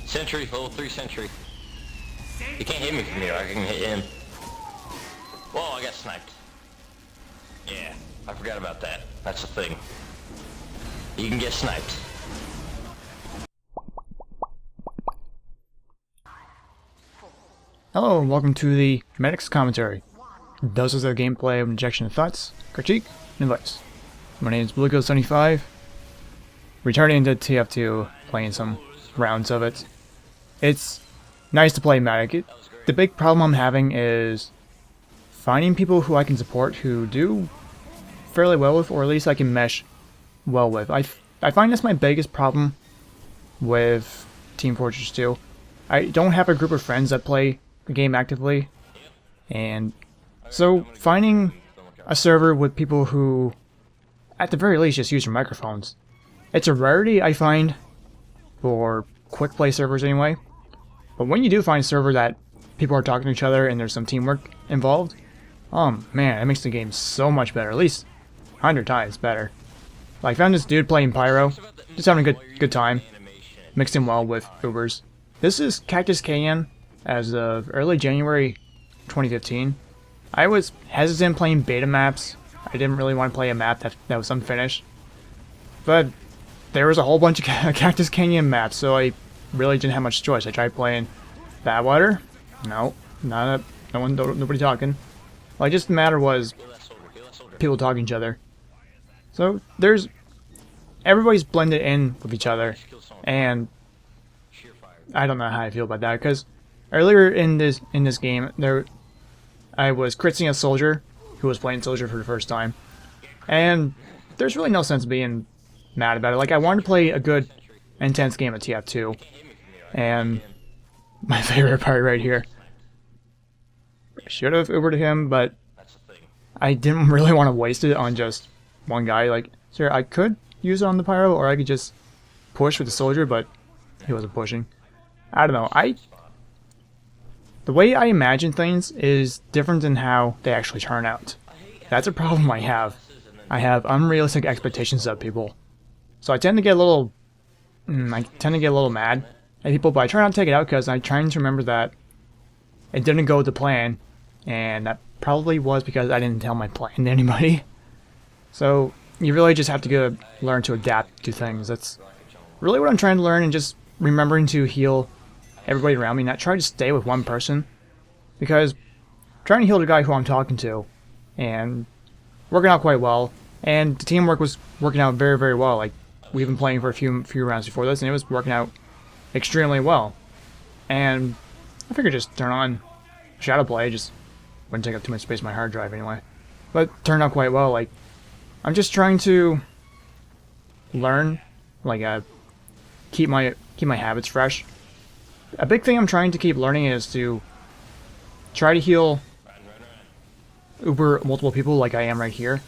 Sentry, level 3 sentry. You can't hit me from here, I can hit him. Whoa, I got sniped. Yeah, I forgot about that. That's the thing. You can get sniped. Hello and welcome to the Medics Commentary. This is a gameplay of injection of thoughts, critique, and advice. My name is BlueGo75, returning to TF2, playing some rounds of it. It's nice to play Medic. The big problem I'm having is finding people who I can support who do fairly well with, or at least I can mesh well with. I find that's my biggest problem with Team Fortress 2. I don't have a group of friends that play the game actively, and so finding a server with people who at the very least just use their microphones. It's a rarity, I find, for quick play servers anyway, but when you do find a server that people are talking to each other and there's some teamwork involved, oh man, it makes the game so much better, at least 100 times better. Like, I found this dude playing Pyro, just having a good time, mixed in well with Ubers. This is Cactus Canyon as of early January 2015. I was hesitant playing beta maps. I didn't really want to play a map that was unfinished. But there was a whole bunch of Cactus Canyon maps, so I really didn't have much choice. I tried playing Badwater. No, nobody talking. Like, just the matter was people talking to each other. So everybody's blended in with each other, and I don't know how I feel about that, because earlier in this game, I was critzing a soldier who was playing soldier for the first time, and there's really no sense being mad about it. Like, I wanted to play a good, intense game of TF2, and my favorite part right here. I should have Ubered him, but I didn't really want to waste it on just one guy. Like, sure, I could use it on the Pyro, or I could just push with the soldier, but he wasn't pushing. I don't know. The way I imagine things is different than how they actually turn out. That's a problem I have. I have unrealistic expectations of people. So I tend to get a little mad at people, but I try not to take it out because I'm trying to remember that it didn't go to plan, and that probably was because I didn't tell my plan to anybody. So you really just have to learn to adapt to things. That's really what I'm trying to learn, and just remembering to heal everybody around me, not try to stay with one person, because trying to heal the guy who I'm talking to and working out quite well, and the teamwork was working out very, very well. Like, we've been playing for a few rounds before this, and it was working out extremely well. And I figured just turn on Shadow Play, just wouldn't take up too much space on my hard drive anyway. But it turned out quite well. Like, I'm just trying to learn, like, keep my habits fresh. A big thing I'm trying to keep learning is to try to heal Uber multiple people like I am right here.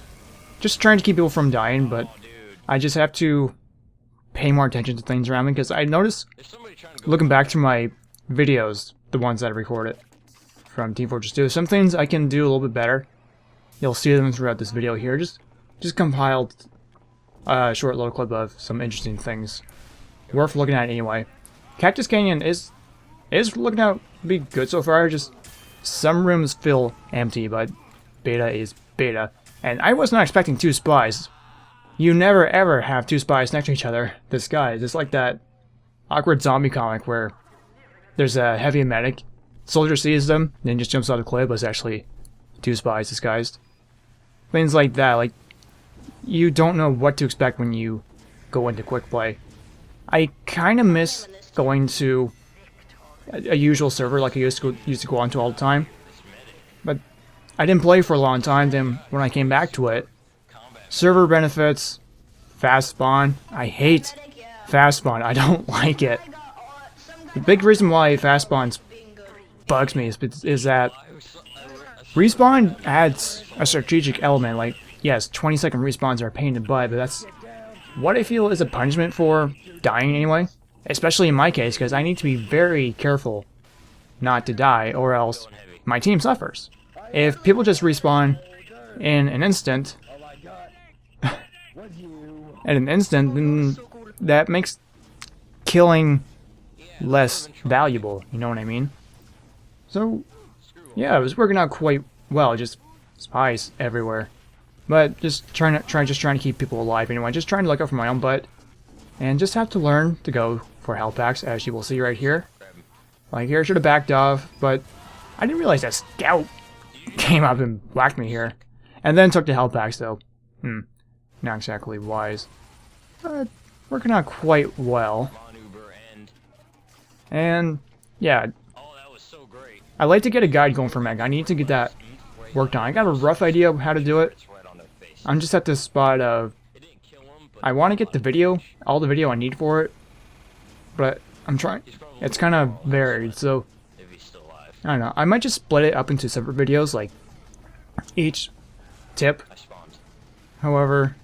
Just trying to keep people from dying, but I just have to pay more attention to things around me, because I noticed, looking back through my videos, the ones that I recorded from Team Fortress 2, some things I can do a little bit better. You'll see them throughout this video here. Just compiled a short little clip of some interesting things. Worth looking at anyway. Cactus Canyon is looking out to be good so far. Just some rooms feel empty, but beta is beta. And I was not expecting two spies. You never ever have two spies next to each other disguised. It's like that awkward zombie comic where there's a heavy medic, soldier sees them, then just jumps out of the cliff, but it's actually two spies disguised. Things like that. Like, you don't know what to expect when you go into quick play. I kind of miss going to a usual server like I used to go on to all the time, but I didn't play for a long time. Then when I came back to it, server benefits, fast spawn. I hate fast spawn. I don't like it. The big reason why fast spawn bugs me is that respawn adds a strategic element. Like, yes, 20-second respawns are a pain in the butt, but that's what I feel is a punishment for dying anyway. Especially in my case, because I need to be very careful not to die, or else my team suffers. If people just respawn in an instant, then that makes killing less valuable, you know what I mean? So, yeah, it was working out quite well, just spies everywhere. But just trying to keep people alive anyway, just trying to look out for my own butt. And just have to learn to go for health packs, as you will see right here. Like here, I should have backed off, but I didn't realize that scout came up and whacked me here. And then took the health packs, though. Not exactly wise. But working out quite well. And, yeah. I like to get a guide going for Meg. I need to get that worked on. I got a rough idea of how to do it. I'm just at this spot of... I want to get the video, all the video I need for it. But I'm trying... It's kind of varied, so... I don't know. I might just split it up into separate videos, like... each tip. However,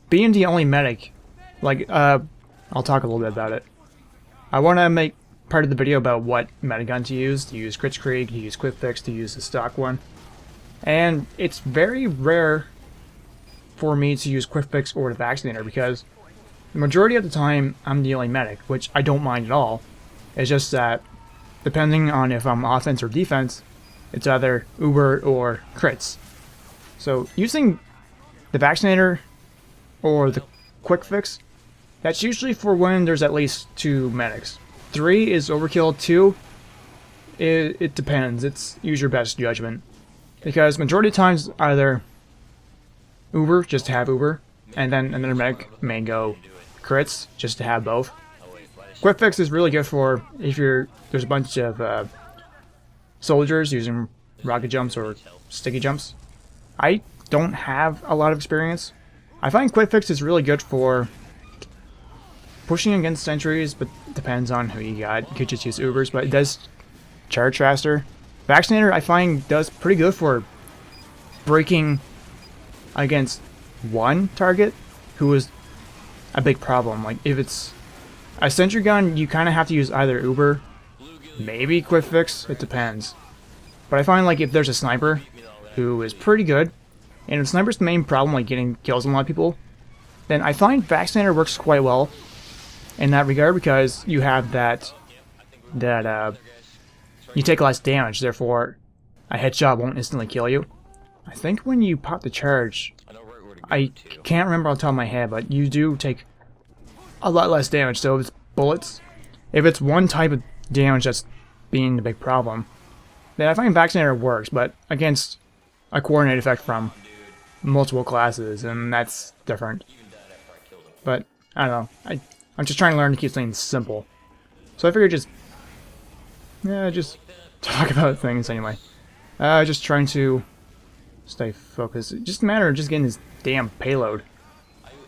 being the only medic... Like, I'll talk a little bit about it. I want to make part of the video about what medigun to use Crit's Krieg, to use Quick Fix, to use the stock one. And it's very rare for me to use Quick Fix or the Vaccinator because the majority of the time I'm the only medic, which I don't mind at all. It's just that depending on if I'm offense or defense, it's either Uber or crits. So using the Vaccinator or the Quick Fix, that's usually for when there's at least 2 medics. 3 is overkill, 2, it depends. It's use your best judgment. Because majority of times either Uber, just to have Uber, and then another medic may go crits, just to have both. Quick Fix is really good for if there's a bunch of soldiers using rocket jumps or sticky jumps. I don't have a lot of experience. I find Quick Fix is really good for pushing against sentries, but depends on who you got. You could just use Ubers, but it does charge faster. Vaccinator, I find, does pretty good for breaking against one target, who is a big problem. Like, if it's a sentry gun, you kind of have to use either Uber, maybe Quick Fix, it depends. But I find, like, if there's a sniper who is pretty good, and if sniper's the main problem, like getting kills on a lot of people, then I find Vaccinator works quite well in that regard, because you have that you take less damage, therefore a headshot won't instantly kill you. I think when you pop the charge, I can't remember off the top of my head, but you do take a lot less damage. So if it's bullets, if it's one type of damage that's being the big problem, then I find Vaccinator works, but against a coordinate effect from multiple classes, and that's different. But I don't know. I'm just trying to learn to keep things simple. So I figured just talk about things anyway. Just trying to stay focused. It's just a matter of just getting this damn payload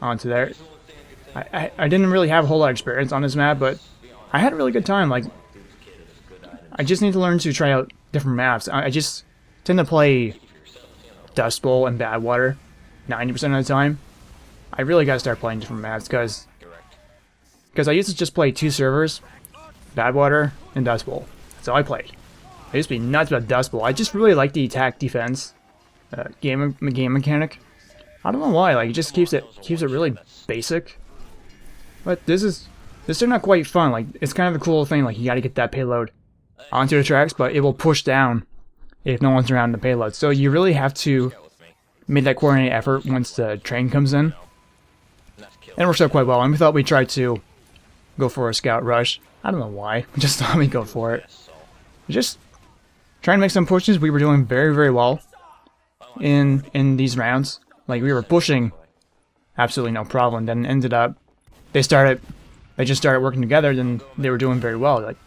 onto there. I didn't really have a whole lot of experience on this map, but I had a really good time. Like, I just need to learn to try out different maps. I just tend to play Dust Bowl and Badwater 90% of the time. I really gotta start playing different maps, because I used to just play 2 servers, Badwater and Dust Bowl. That's all I played. I used to be nuts about Dust Bowl. I just really like the attack defense game mechanic. I don't know why. Like, it just keeps it really basic. But this turned out quite fun. Like, it's kind of a cool thing. Like, you gotta get that payload onto the tracks, but it will push down if no one's around the payload. So you really have to make that coordinated effort once the train comes in. And it works out quite well. And we thought we'd try to go for a scout rush. I don't know why. We just thought we'd go for it. Just trying to make some pushes. We were doing very, very well in these rounds. Like, we were pushing absolutely no problem. Then ended up, they just started working together. Then they were doing very well. Like,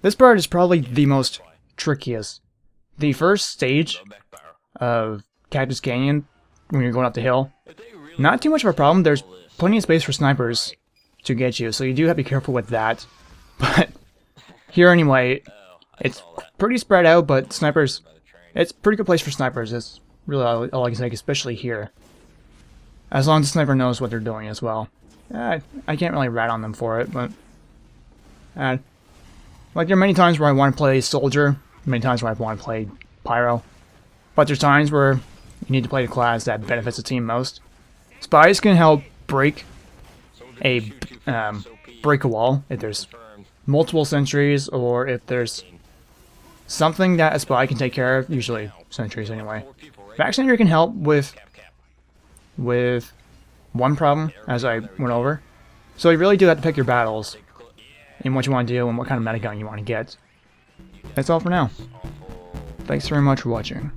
this part is probably the most trickiest. The first stage of Cactus Canyon, when you're going up the hill, not too much of a problem. There's plenty of space for snipers to get you, so you do have to be careful with that. But here anyway, it's pretty spread out, but snipers, it's a pretty good place for snipers. It's really all I can say, especially here. As long as the sniper knows what they're doing as well. I can't really rat on them for it, but like, there are many times where I want to play soldier, many times where I want to play pyro, but there's times where you need to play the class that benefits the team most. Spies can help break a wall if there's multiple sentries, or if there's something that a spy can take care of, usually sentries anyway. Vaccinator can help with one problem, as I went over. So you really do have to pick your battles and what you want to do and what kind of metagun you want to get. That's all for now. Thanks very much for watching.